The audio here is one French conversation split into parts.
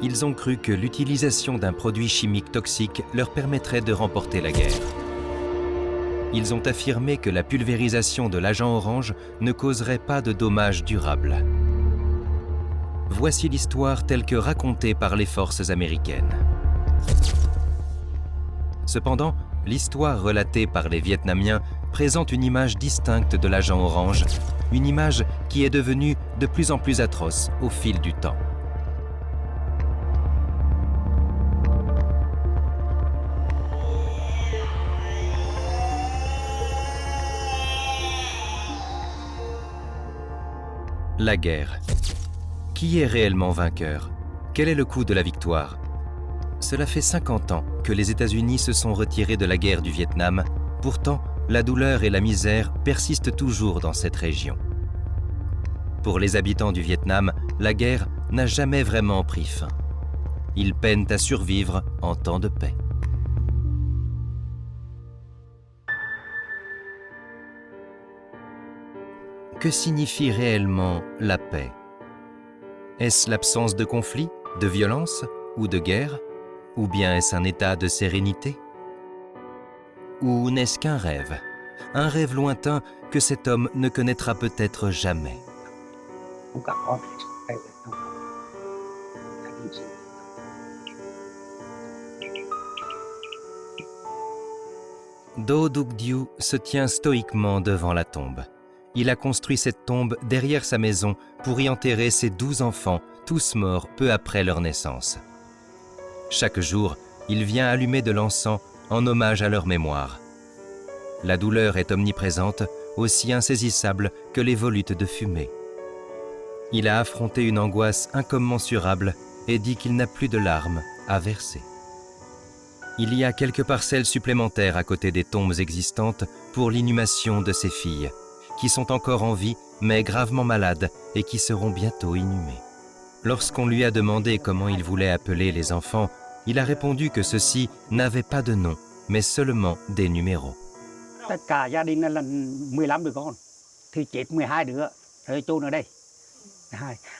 Ils ont cru que l'utilisation d'un produit chimique toxique leur permettrait de remporter la guerre. Ils ont affirmé que la pulvérisation de l'agent orange ne causerait pas de dommages durables. Voici l'histoire telle que racontée par les forces américaines. Cependant, l'histoire relatée par les Vietnamiens présente une image distincte de l'agent orange, une image qui est devenue de plus en plus atroce au fil du temps. La guerre. Qui est réellement vainqueur? Quel est le coût de la victoire? Cela fait 50 ans que les États-Unis se sont retirés de la guerre du Vietnam. Pourtant, la douleur et la misère persistent toujours dans cette région. Pour les habitants du Vietnam, la guerre n'a jamais vraiment pris fin. Ils peinent à survivre en temps de paix. Que signifie réellement la paix? Est-ce l'absence de conflit, de violence ou de guerre? Ou bien est-ce un état de sérénité? Ou n'est-ce qu'un rêve? Un rêve lointain que cet homme ne connaîtra peut-être jamais. Do Duc Dieu se tient stoïquement devant la tombe. Il a construit cette tombe derrière sa maison pour y enterrer ses 12 enfants, tous morts peu après leur naissance. Chaque jour, il vient allumer de l'encens en hommage à leur mémoire. La douleur est omniprésente, aussi insaisissable que les volutes de fumée. Il a affronté une angoisse incommensurable et dit qu'il n'a plus de larmes à verser. Il y a quelques parcelles supplémentaires à côté des tombes existantes pour l'inhumation de ses filles, qui sont encore en vie mais gravement malades et qui seront bientôt inhumées. Lorsqu'on lui a demandé comment il voulait appeler les enfants, il a répondu que ceux-ci n'avaient pas de nom, mais seulement des numéros. Tất cả gia đình là 15 đứa con, thì chết 12 đứa, rồi chôn ở đây.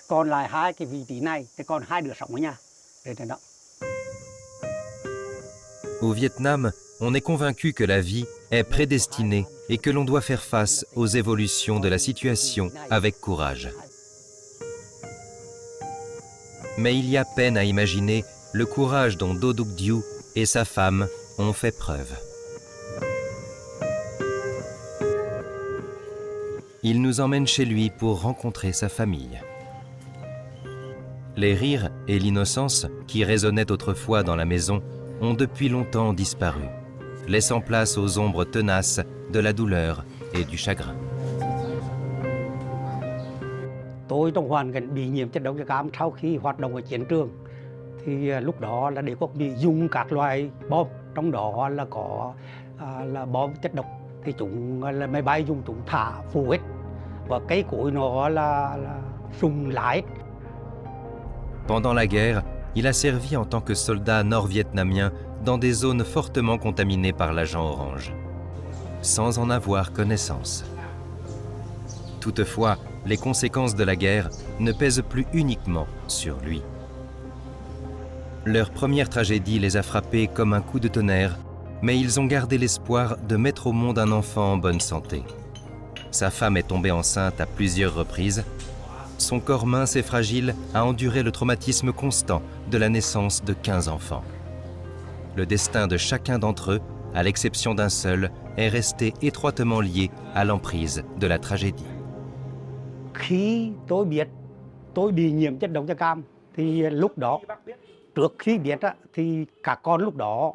Còn lại hai cái vị trí này, thì còn 2 đứa sống ở nhà. Đó. Au Vietnam, on est convaincu que la vie est prédestinée et que l'on doit faire face aux évolutions de la situation avec courage. Mais il y a peine à imaginer le courage dont Do Duc Dieu et sa femme ont fait preuve. Il nous emmène chez lui pour rencontrer sa famille. Les rires et l'innocence qui résonnaient autrefois dans la maison ont depuis longtemps disparu, laissant place aux ombres tenaces de la douleur et du chagrin. Tôi trong hoàn cảnh bị nhiễm chất độc da cam sau khi hoạt động ở chiến trường thì lúc đó là đế quốc Mỹ dùng các loại bom, trong đó là có là bom chất độc, thì chúng là máy bay dùng chúng thả phù hết và cây cối nó là sùng lại. Pendant la guerre, il a servi en tant que soldat nord-vietnamien dans des zones fortement contaminées par l'agent orange, sans en avoir connaissance. Toutefois, les conséquences de la guerre ne pèsent plus uniquement sur lui. Leur première tragédie les a frappés comme un coup de tonnerre, mais ils ont gardé l'espoir de mettre au monde un enfant en bonne santé. Sa femme est tombée enceinte à plusieurs reprises. Son corps mince et fragile a enduré le traumatisme constant de la naissance de 15 enfants. Le destin de chacun d'entre eux, à l'exception d'un seul, est resté étroitement lié à l'emprise de la tragédie. Khi tôi biết tôi bị nhiễm chất độc da cam thì lúc đó, trước khi biết thì các con lúc đó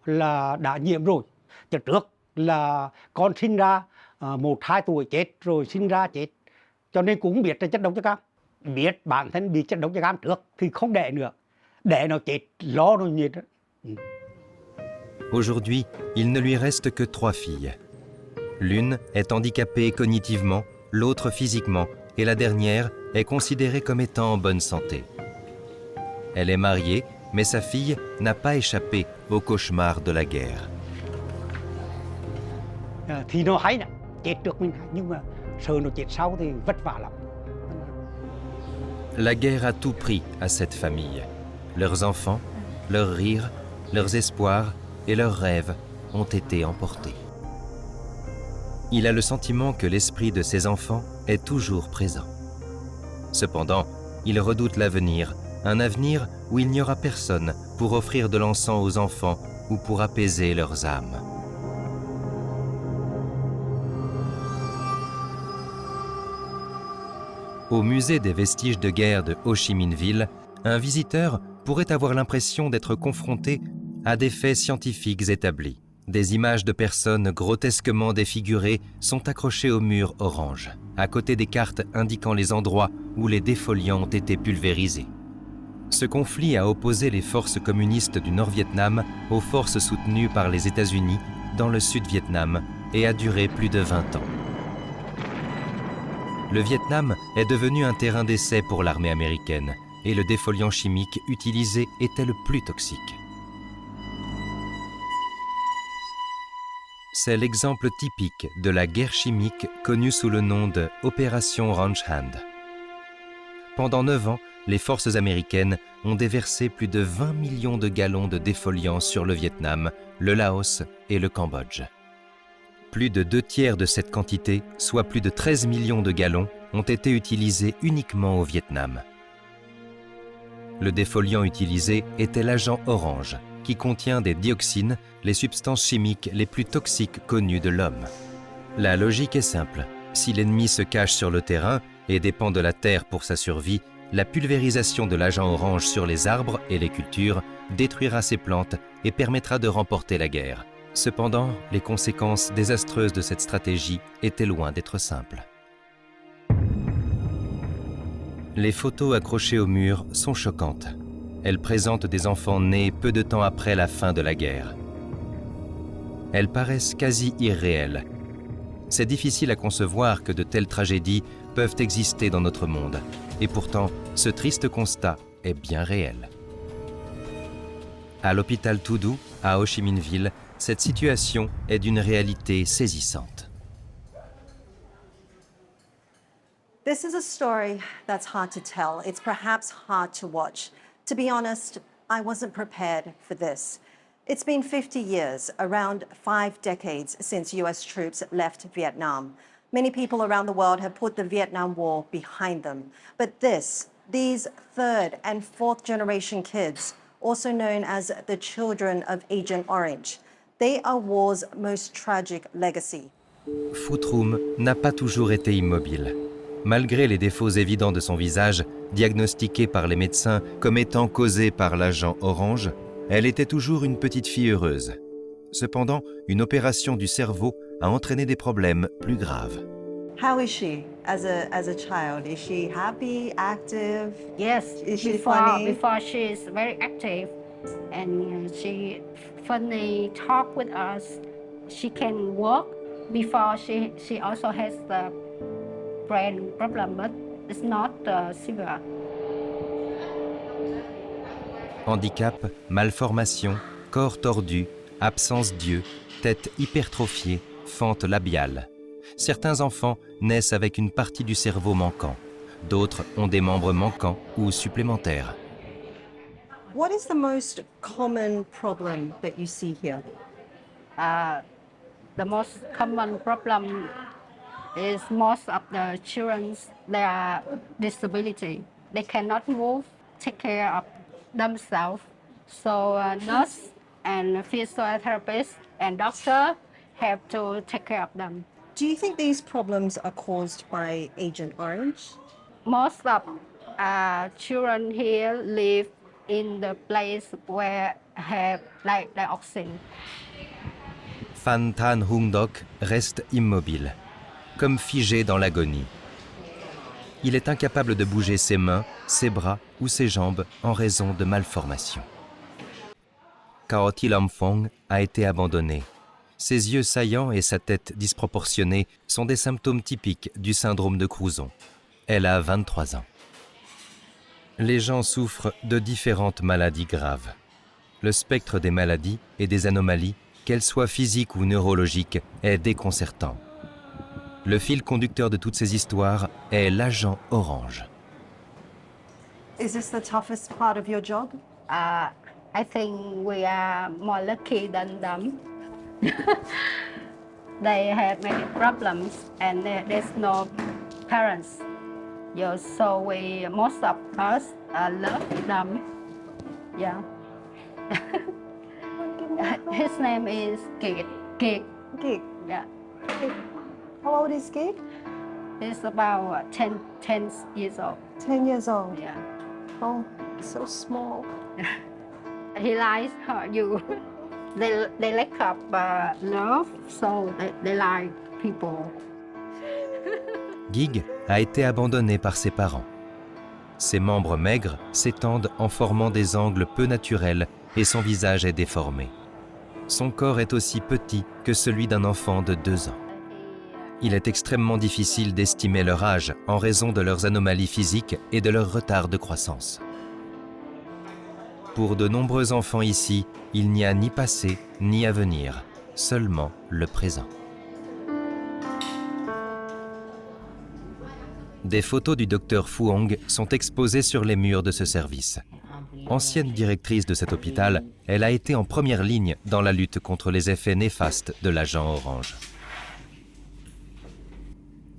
là đã nhiễm rồi. Chứ trước là con sinh ra 1-2 tuổi chết rồi sinh ra chết. Cho nên cũng biết là chất độc da cam. Biết bản thân bị chất độc da cam trước thì không đẻ nữa. Đẻ nó chết, lo nó nhiệt. Aujourd'hui, il ne lui reste que 3 filles. L'une est handicapée cognitivement, l'autre physiquement, et la dernière est considérée comme étant en bonne santé. Elle est mariée, mais sa fille n'a pas échappé au cauchemar de la guerre. Thì nó hay nè, chết trước mình, nhưng mà sợ nó chết sau thì vất vả lắm. La guerre a tout pris à cette famille. Leurs enfants, leurs rires, leurs espoirs et leurs rêves ont été emportés. Il a le sentiment que l'esprit de ses enfants est toujours présent. Cependant, il redoute l'avenir, un avenir où il n'y aura personne pour offrir de l'encens aux enfants ou pour apaiser leurs âmes. Au musée des vestiges de guerre de Ho Chi Minh Ville, un visiteur pourrait avoir l'impression d'être confronté à des faits scientifiques établis. Des images de personnes grotesquement défigurées sont accrochées au mur orange, à côté des cartes indiquant les endroits où les défoliants ont été pulvérisés. Ce conflit a opposé les forces communistes du Nord-Vietnam aux forces soutenues par les États-Unis dans le Sud-Vietnam et a duré plus de 20 ans. Le Vietnam est devenu un terrain d'essai pour l'armée américaine et le défoliant chimique utilisé était le plus toxique. C'est l'exemple typique de la guerre chimique connue sous le nom de Opération Ranch Hand. Pendant 9 ans, les forces américaines ont déversé plus de 20 millions de gallons de défoliants sur le Vietnam, le Laos et le Cambodge. Plus de 2/3 de cette quantité, soit plus de 13 millions de gallons, ont été utilisés uniquement au Vietnam. Le défoliant utilisé était l'agent orange, qui contient des dioxines, les substances chimiques les plus toxiques connues de l'homme. La logique est simple. Si l'ennemi se cache sur le terrain et dépend de la terre pour sa survie, la pulvérisation de l'agent orange sur les arbres et les cultures détruira ces plantes et permettra de remporter la guerre. Cependant, les conséquences désastreuses de cette stratégie étaient loin d'être simples. Les photos accrochées au mur sont choquantes. Elles présentent des enfants nés peu de temps après la fin de la guerre. Elles paraissent quasi irréelles. C'est difficile à concevoir que de telles tragédies peuvent exister dans notre monde. Et pourtant, ce triste constat est bien réel. À l'hôpital Thu Du, à Ho Chi Minh Ville, cette situation est d'une réalité saisissante. This is a story that's hard to tell. It's perhaps hard to watch. To be honest, I wasn't prepared for this. It's been 50 years, around 5 decades since US troops left Vietnam. Many people around the world have put the Vietnam War behind them. But these third and fourth generation kids, also known as the children of Agent Orange, they are war's most tragic legacy. Phu Truong n'a pas toujours été immobile. Malgré les défauts évidents de son visage, diagnostiqués par les médecins comme étant causés par l'agent orange, elle était toujours une petite fille heureuse. Cependant, une opération du cerveau a entraîné des problèmes plus graves. How is she as a child? Is she happy, active? Yes, Is she funny? before she is very active and she funny, talk with us. She can walk. Before she also has the brain problem, but it's not severe. Handicap, malformation, corps tordu, absence d'yeux, tête hypertrophiée, fente labiale. Certains enfants naissent avec une partie du cerveau manquant. D'autres ont des membres manquants ou supplémentaires. What is the most common problem that you see here? The most common problem is most of the children, their disability. They cannot move, take care of themselves. So nurse and physiotherapist and doctor have to take care of them. Do you think these problems are caused by Agent Orange? Most of children here live in the place where have like oxygen. Phan Thanh Hung Doc reste immobile, comme figé dans l'agonie. Il est incapable de bouger ses mains, ses bras ou ses jambes en raison de malformations. Cao Thi Lam Phong a été abandonné. Ses yeux saillants et sa tête disproportionnée sont des symptômes typiques du syndrome de Crouzon. Elle a 23 ans. Les gens souffrent de différentes maladies graves. Le spectre des maladies et des anomalies, qu'elles soient physiques ou neurologiques, est déconcertant. Le fil conducteur de toutes ces histoires est l'agent orange. Is this the toughest part of your job? I think we are more lucky than them. They have many problems and there's no parents. Yeah, so most of us love them. Yeah. His name is Kiệt. Gig. Yeah. How old is Gig? He's about 10 years old. 10 years old. Yeah. Oh, so small. He likes you. They lack of love, so they like people. Gig a été abandonné par ses parents. Ses membres maigres s'étendent en formant des angles peu naturels et son visage est déformé. Son corps est aussi petit que celui d'un enfant de 2 ans. Il est extrêmement difficile d'estimer leur âge en raison de leurs anomalies physiques et de leur retard de croissance. Pour de nombreux enfants ici, il n'y a ni passé ni avenir, seulement le présent. Des photos du docteur Phuong sont exposées sur les murs de ce service. Ancienne directrice de cet hôpital, elle a été en première ligne dans la lutte contre les effets néfastes de l'agent orange.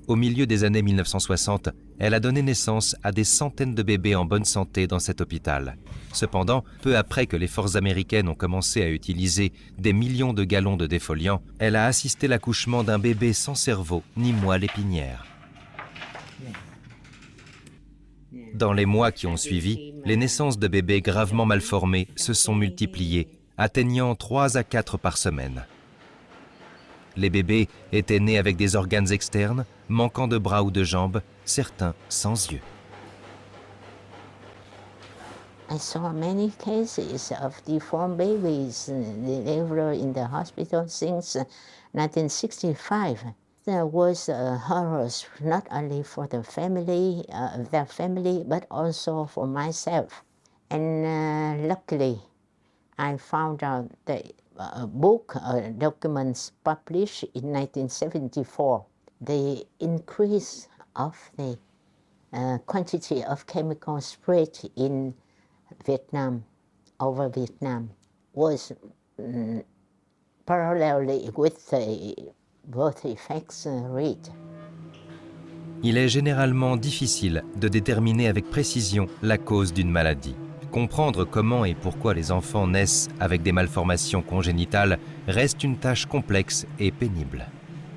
Au milieu des années 1960, elle a donné naissance à des centaines de bébés en bonne santé dans cet hôpital. Cependant, peu après que les forces américaines ont commencé à utiliser des millions de gallons de défoliant, elle a assisté l'accouchement d'un bébé sans cerveau ni moelle épinière. Dans les mois qui ont suivi, les naissances de bébés gravement malformés se sont multipliées, atteignant 3 à 4 par semaine. Les bébés étaient nés avec des organes externes, manquant de bras ou de jambes, certains sans yeux. I saw many cases of deformed babies delivered in the hospital since 1965. There was horrors not only for the family, their family, but also for myself. And luckily, I found out that a book, documents published in 1974, the increase of the quantity of chemical spread in Vietnam, over Vietnam, was parallelly with the birth effects rate. Il est généralement difficile de déterminer avec précision la cause d'une maladie. Comprendre comment et pourquoi les enfants naissent avec des malformations congénitales reste une tâche complexe et pénible.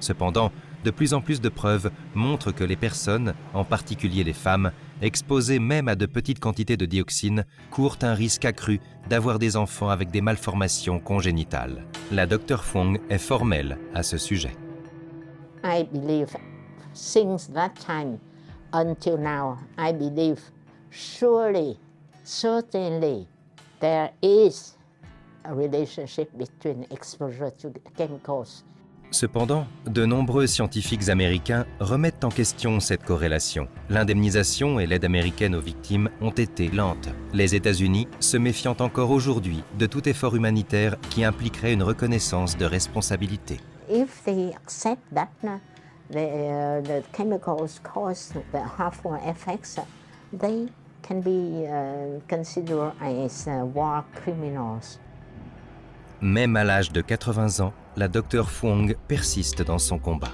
Cependant, de plus en plus de preuves montrent que les personnes, en particulier les femmes, exposées même à de petites quantités de dioxine, courent un risque accru d'avoir des enfants avec des malformations congénitales. La Dr Phuong est formelle à ce sujet. I believe since that time until now, I believe surely, certainly, there is a relationship between exposure to chemicals. Cependant, de nombreux scientifiques américains remettent en question cette corrélation. L'indemnisation et l'aide américaine aux victimes ont été lentes. Les États-Unis se méfiant encore aujourd'hui de tout effort humanitaire qui impliquerait une reconnaissance de responsabilité. If they accept that the chemicals cause the harmful effects, they can be considered as war criminals. Même à l'âge de 80 ans, la Dr Phuong persiste dans son combat.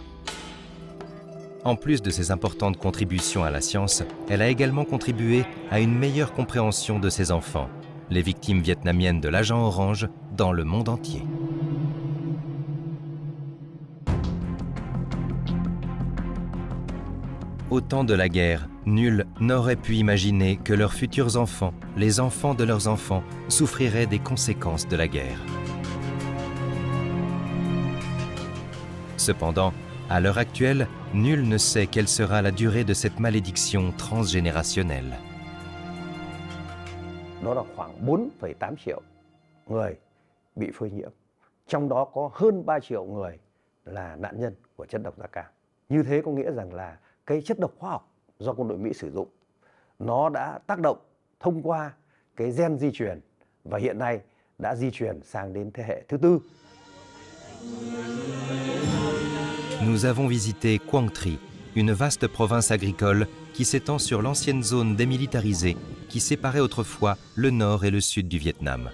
En plus de ses importantes contributions à la science, elle a également contribué à une meilleure compréhension de ses enfants, les victimes vietnamiennes de l'agent orange, dans le monde entier. Au temps de la guerre, nul n'aurait pu imaginer que leurs futurs enfants, les enfants de leurs enfants, souffriraient des conséquences de la guerre. Cependant, à l'heure actuelle, nul ne sait quelle sera la durée de cette malédiction transgénérationnelle. Đó là khoảng 4,8 triệu người bị phơi nhiễm. Trong đó có hơn 3 triệu người là nạn nhân của chất độc da cam. Như thế có nghĩa rằng là cái chất độc hóa học do quân đội Mỹ sử dụng, nó đã tác động thông qua cái gen di truyền và hiện nay đã di truyền sang đến thế hệ thứ 4. Nous avons visité Quang Tri, une vaste province agricole qui s'étend sur l'ancienne zone démilitarisée qui séparait autrefois le nord et le sud du Vietnam.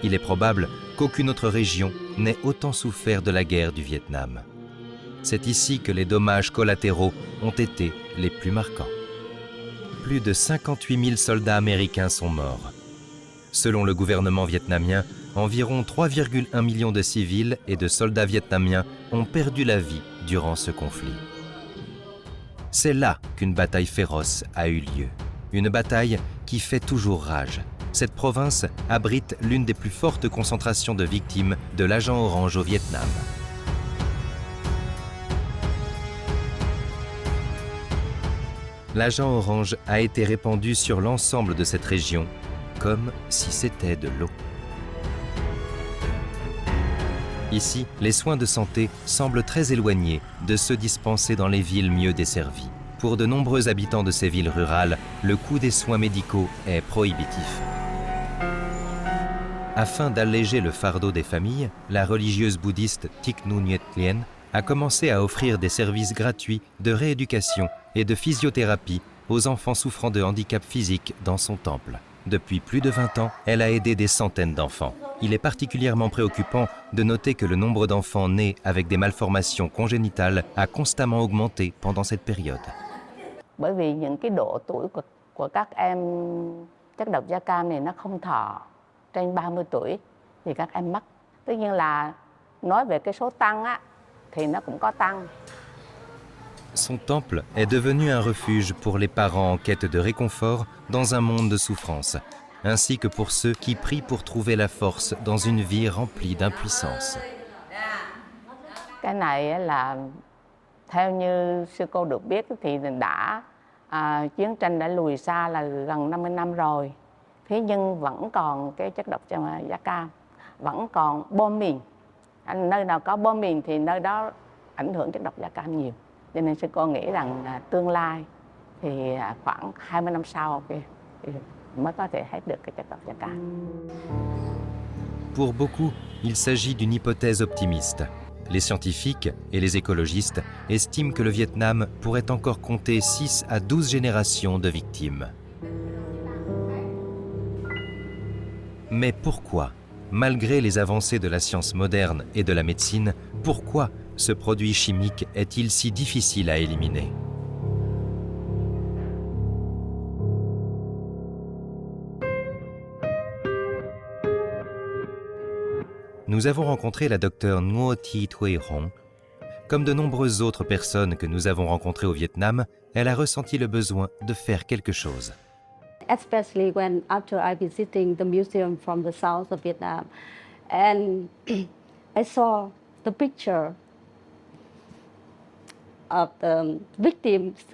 Il est probable qu'aucune autre région n'ait autant souffert de la guerre du Vietnam. C'est ici que les dommages collatéraux ont été les plus marquants. Plus de 58 000 soldats américains sont morts. Selon le gouvernement vietnamien, environ 3,1 millions de civils et de soldats vietnamiens ont perdu la vie durant ce conflit. C'est là qu'une bataille féroce a eu lieu. Une bataille qui fait toujours rage. Cette province abrite l'une des plus fortes concentrations de victimes de l'agent orange au Vietnam. L'agent orange a été répandu sur l'ensemble de cette région, comme si c'était de l'eau. Ici, les soins de santé semblent très éloignés de ceux dispensés dans les villes mieux desservies. Pour de nombreux habitants de ces villes rurales, le coût des soins médicaux est prohibitif. Afin d'alléger le fardeau des familles, la religieuse bouddhiste Thich Nhat Hanh a commencé à offrir des services gratuits de rééducation et de physiothérapie aux enfants souffrant de handicap physique dans son temple. Depuis plus de 20 ans, elle a aidé des centaines d'enfants. Il est particulièrement préoccupant de noter que le nombre d'enfants nés avec des malformations congénitales a constamment augmenté pendant cette période. Bởi vì những cái độ tuổi của các em chất độc da cam này nó không thọ trên 30 tuổi thì các em mắc. Tất nhiên là nói về cái số tăng á thì nó cũng có tăng. Son temple est devenu un refuge pour les parents en quête de réconfort dans un monde de souffrance, ainsi que pour ceux qui prient pour trouver la force dans une vie remplie d'impuissance. Cái này là theo như sư cô được biết thì chiến tranh đã lùi xa là gần 50 năm rồi. Thế nhưng vẫn còn cái chất độc da cam, vẫn còn bom mìn. Nơi nào có bom mìn thì nơi đó ảnh hưởng chất độc da cam nhiều. Cho nên sư cô nghĩ rằng tương lai thì khoảng 20 năm sau thì mới có thể hết được cái chất độc da cam. Pour beaucoup, il s'agit d'une hypothèse optimiste. Les scientifiques et les écologistes estiment que le Vietnam pourrait encore compter 6 à 12 générations de victimes. Mais pourquoi, malgré les avancées de la science moderne et de la médecine, pourquoi ce produit chimique est-il si difficile à éliminer ? Nous avons rencontré la docteure Ngo Thi Thuy Hong. Comme de nombreuses autres personnes que nous avons rencontrées au Vietnam, elle a ressenti le besoin de faire quelque chose. Especially when after I visiting the museum from the south of Vietnam, and I saw the picture of the victims.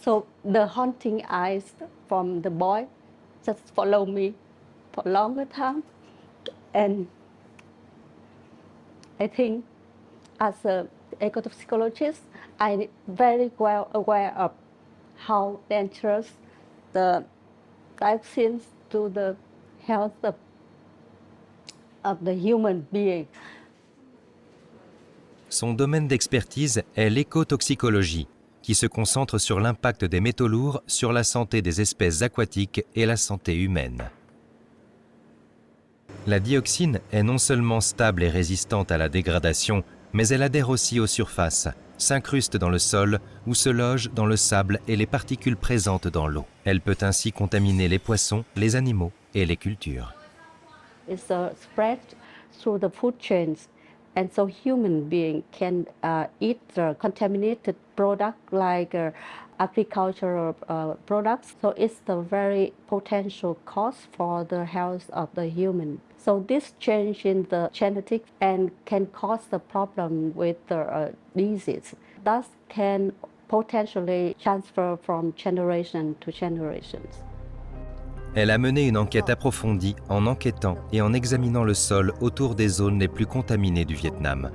So the haunting eyes from the boy just follow me for a longer time, and I think as an ecopsychologist, I'm very well aware of how dangerous the dioxins to the health of the human being. Son domaine d'expertise est l'écotoxicologie, qui se concentre sur l'impact des métaux lourds sur la santé des espèces aquatiques et la santé humaine. La dioxine est non seulement stable et résistante à la dégradation, mais elle adhère aussi aux surfaces, s'incruste dans le sol ou se loge dans le sable et les particules présentes dans l'eau. Elle peut ainsi contaminer les poissons, les animaux et les cultures. It's spread through the food chains, and so human being can eat the contaminated product like agricultural products. So it's the very potential cost for the health of the human. So this change in the genetics and can cause the problem with the disease. Thus can potentially transfer from generation to generations. Elle a mené une enquête approfondie en enquêtant et en examinant le sol autour des zones les plus contaminées du Vietnam,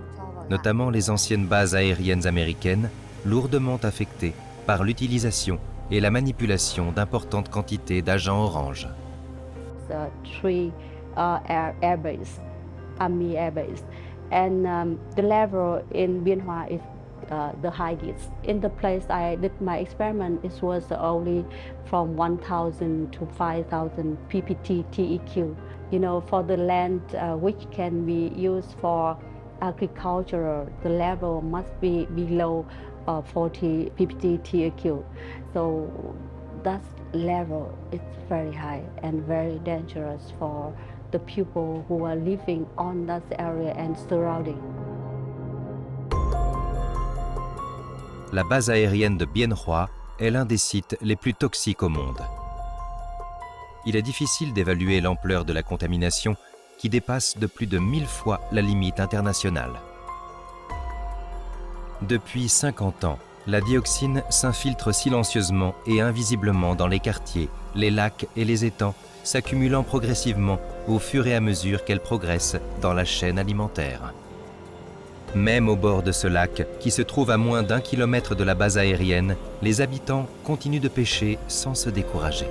notamment les anciennes bases aériennes américaines, lourdement affectées par l'utilisation et la manipulation d'importantes quantités d'agents orange. The three air base, Army air base, and the level in Bien Hoa is the highest. In the place I did my experiment, it was only from 1,000 to 5,000 ppt TEQ. You know, for the land which can be used for agriculture, the level must be below 40 ppt TEQ. So that level is very high and very dangerous for the people who are living on that area and surrounding. La base aérienne de Bien Hoa est l'un des sites les plus toxiques au monde. Il est difficile d'évaluer l'ampleur de la contamination qui dépasse de plus de 1000 fois la limite internationale. Depuis 50 ans, la dioxine s'infiltre silencieusement et invisiblement dans les quartiers, les lacs et les étangs, s'accumulant progressivement au fur et à mesure qu'elle progresse dans la chaîne alimentaire. Même au bord de ce lac, qui se trouve à moins d'1 kilomètre de la base aérienne, les habitants continuent de pêcher sans se décourager.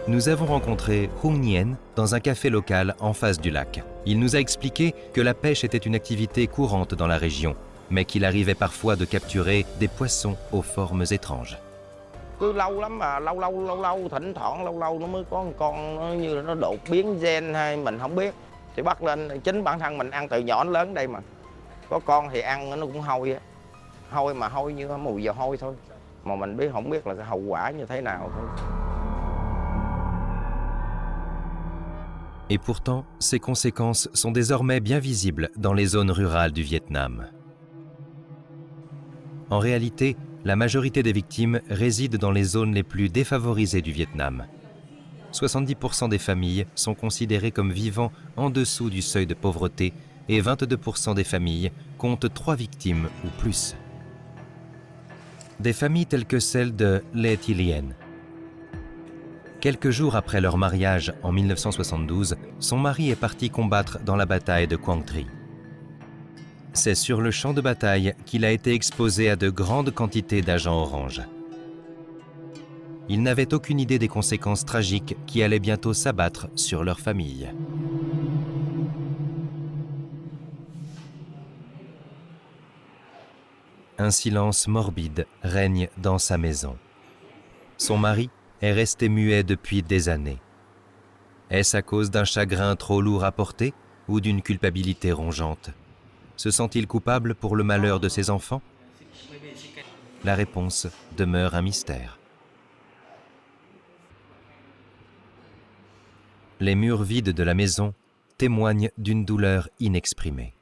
Nous avons rencontré Hung Nguyen dans un café local en face du lac. Il nous a expliqué que la pêche était une activité courante dans la région, mais qu'il arrivait parfois de capturer des poissons aux formes étranges. Cứ lâu lắm mà lâu thỉnh thoảng lâu nó mới có một con nó như nó đột biến gen hay mình không biết, thì bắt lên. Chính bản thân mình ăn từ nhỏ đến lớn đây mà, có con thì ăn nó cũng hôi mà hôi như mùi dầu hôi thôi, mà mình không biết là cái hậu quả như thế nào thôi. Et pourtant, ces conséquences sont désormais bien visibles dans les zones rurales du Vietnam. En réalité, la majorité des victimes résident dans les zones les plus défavorisées du Vietnam. 70% des familles sont considérées comme vivant en dessous du seuil de pauvreté et 22% des familles comptent 3 victimes ou plus. Des familles telles que celle de Lê Thị Liên. Quelques jours après leur mariage en 1972, son mari est parti combattre dans la bataille de Quang Tri. C'est sur le champ de bataille qu'il a été exposé à de grandes quantités d'agents orange. Il n'avait aucune idée des conséquences tragiques qui allaient bientôt s'abattre sur leur famille. Un silence morbide règne dans sa maison. Son mari est resté muet depuis des années. Est-ce à cause d'un chagrin trop lourd à porter ou d'une culpabilité rongeante? Se sent-il coupable pour le malheur de ses enfants? La réponse demeure un mystère. Les murs vides de la maison témoignent d'une douleur inexprimée.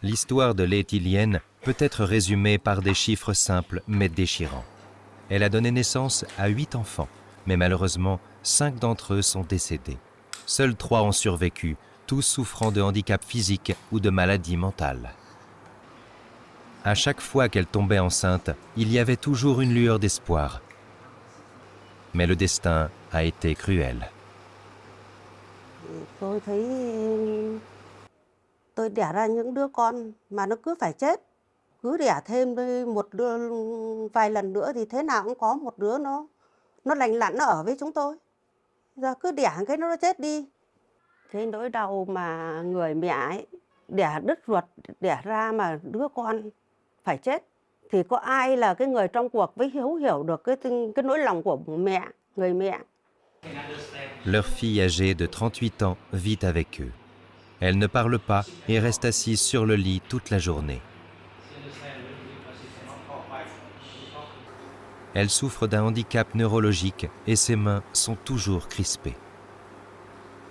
L'histoire de Lê Thị Liên peut être résumée par des chiffres simples mais déchirants. Elle a donné naissance à 8 enfants, mais malheureusement, 5 d'entre eux sont décédés. Seuls 3 ont survécu, tous souffrant de handicap physique ou de maladies mentales. À chaque fois qu'elle tombait enceinte, il y avait toujours une lueur d'espoir. Mais le destin a été cruel. Tôi đẻ ra những đứa con mà nó cứ phải chết. Cứ đẻ thêm một đứa vài lần nữa thì thế nào cũng có một đứa nó lành lặn nó ở với chúng tôi. Giờ cứ đẻ cái nó chết đi. Cái nỗi đau mà người mẹ ấy đẻ đứt ruột đẻ ra mà đứa con phải chết thì có ai là cái người trong cuộc với hiểu được cái nỗi lòng của mẹ, người mẹ. Leur fille âgée de 38 ans vit avec eux. Elle ne parle pas et reste assise sur le lit toute la journée. Elle souffre d'un handicap neurologique et ses mains sont toujours crispées.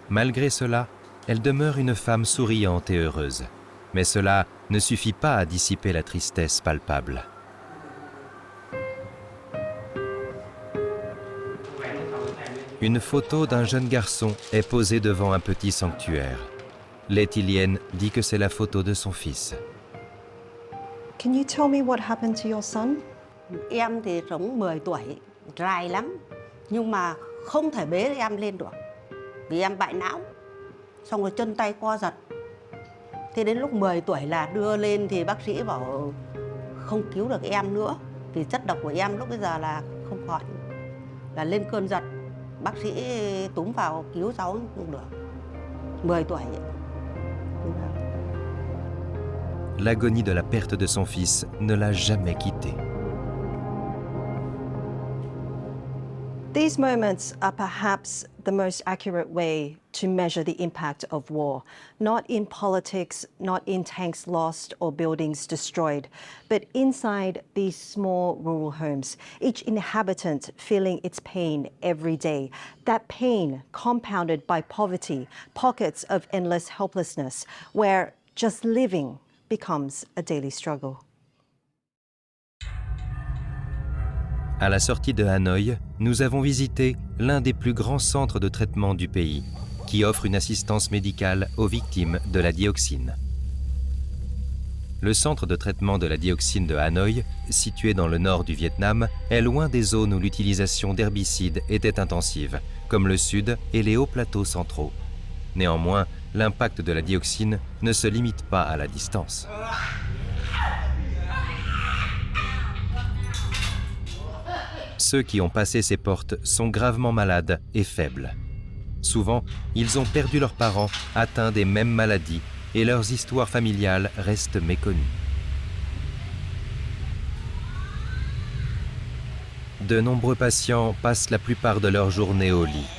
Malgré cela, elle demeure une femme souriante et heureuse. Mais cela ne suffit pas à dissiper la tristesse palpable. Une photo d'un jeune garçon est posée devant un petit sanctuaire. Lê Thị Liên dit que c'est la photo de son fils. Can you tell me what happened to your son? Em thì sống 10 tuổi, dài lắm. Nhưng mà không thể bế em lên được. Vì em bại não. Xong rồi chân tay co giật. Thế đến lúc 10 tuổi là đưa lên thì bác sĩ bảo không cứu được em nữa. Vì chất độc của em lúc bây giờ là không khỏi. Là lên cơn giật. Bác sĩ túm vào cứu cháu không được. 10 tuổi. L'agonie de la perte de son fils ne l'a jamais quitté. These moments are perhaps the most accurate way to measure the impact of war, not in politics, not in tanks lost or buildings destroyed, but inside these small rural homes, each inhabitant feeling its pain every day. That pain compounded by poverty, pockets of endless helplessness, where just living becomes a daily struggle. À la sortie de Hanoï, nous avons visité l'un des plus grands centres de traitement du pays, qui offre une assistance médicale aux victimes de la dioxine. Le centre de traitement de la dioxine de Hanoï, situé dans le nord du Vietnam, est loin des zones où l'utilisation d'herbicides était intensive, comme le sud et les hauts plateaux centraux. Néanmoins, l'impact de la dioxine ne se limite pas à la distance. Ceux qui ont passé ces portes sont gravement malades et faibles. Souvent, ils ont perdu leurs parents atteints des mêmes maladies et leurs histoires familiales restent méconnues. De nombreux patients passent la plupart de leur journée au lit.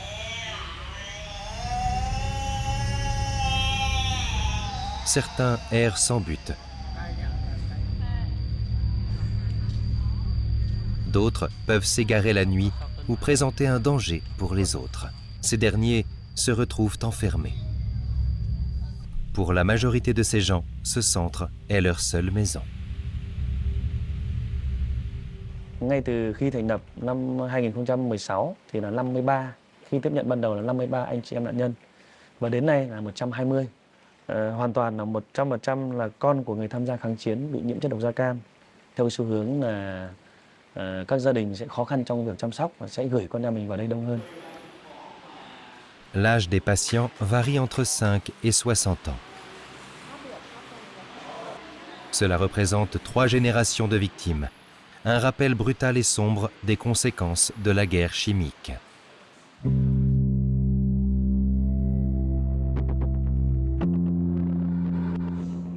Certains errent sans but. D'autres peuvent s'égarer la nuit ou présenter un danger pour les autres. Ces derniers se retrouvent enfermés. Pour la majorité de ces gens, ce centre est leur seule maison. Ngay từ khi thành lập năm 2016 thì là 53, khi tiếp nhận ban đầu là 53 anh chị em nạn nhân và đến nay là 120. Hoàn toàn là 100% là con của người tham gia kháng chiến bị nhiễm chất độc da cam. Theo xu hướng là các gia đình sẽ khó khăn trong việc chăm sóc và sẽ gửi con em mình vào đây đông hơn. L'âge des patients varie entre 5 et 60 ans. Cela représente 3 générations de victimes, un rappel brutal et sombre des conséquences de la guerre chimique.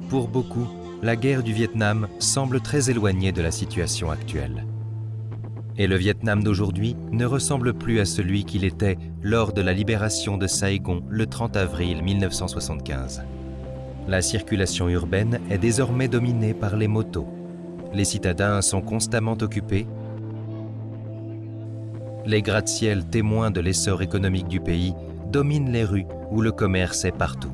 Pour beaucoup, la guerre du Vietnam semble très éloignée de la situation actuelle. Et le Vietnam d'aujourd'hui ne ressemble plus à celui qu'il était lors de la libération de Saigon le 30 avril 1975. La circulation urbaine est désormais dominée par les motos. Les citadins sont constamment occupés. Les gratte-ciel témoins de l'essor économique du pays dominent les rues où le commerce est partout.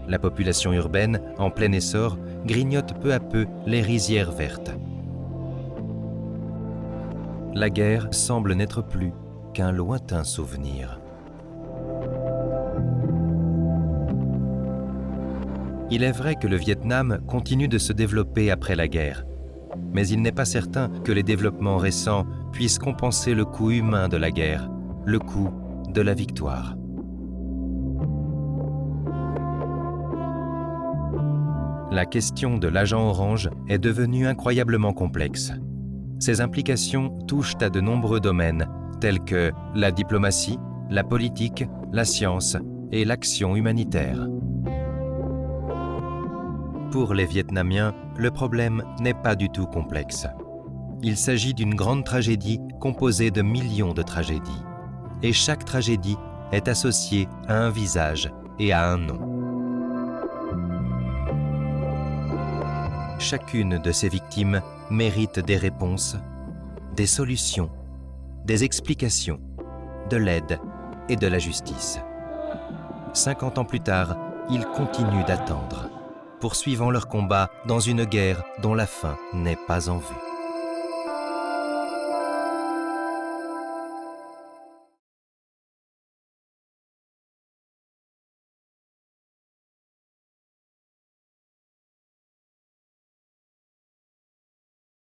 La population urbaine, en plein essor, grignote peu à peu les rizières vertes. La guerre semble n'être plus qu'un lointain souvenir. Il est vrai que le Vietnam continue de se développer après la guerre, mais il n'est pas certain que les développements récents puissent compenser le coût humain de la guerre, le coût de la victoire. La question de l'agent orange est devenue incroyablement complexe. Ses implications touchent à de nombreux domaines, tels que la diplomatie, la politique, la science et l'action humanitaire. Pour les Vietnamiens, le problème n'est pas du tout complexe. Il s'agit d'une grande tragédie composée de millions de tragédies. Et chaque tragédie est associée à un visage et à un nom. Chacune de ces victimes mérite des réponses, des solutions, des explications, de l'aide et de la justice. 50 ans plus tard, ils continuent d'attendre, poursuivant leur combat dans une guerre dont la fin n'est pas en vue.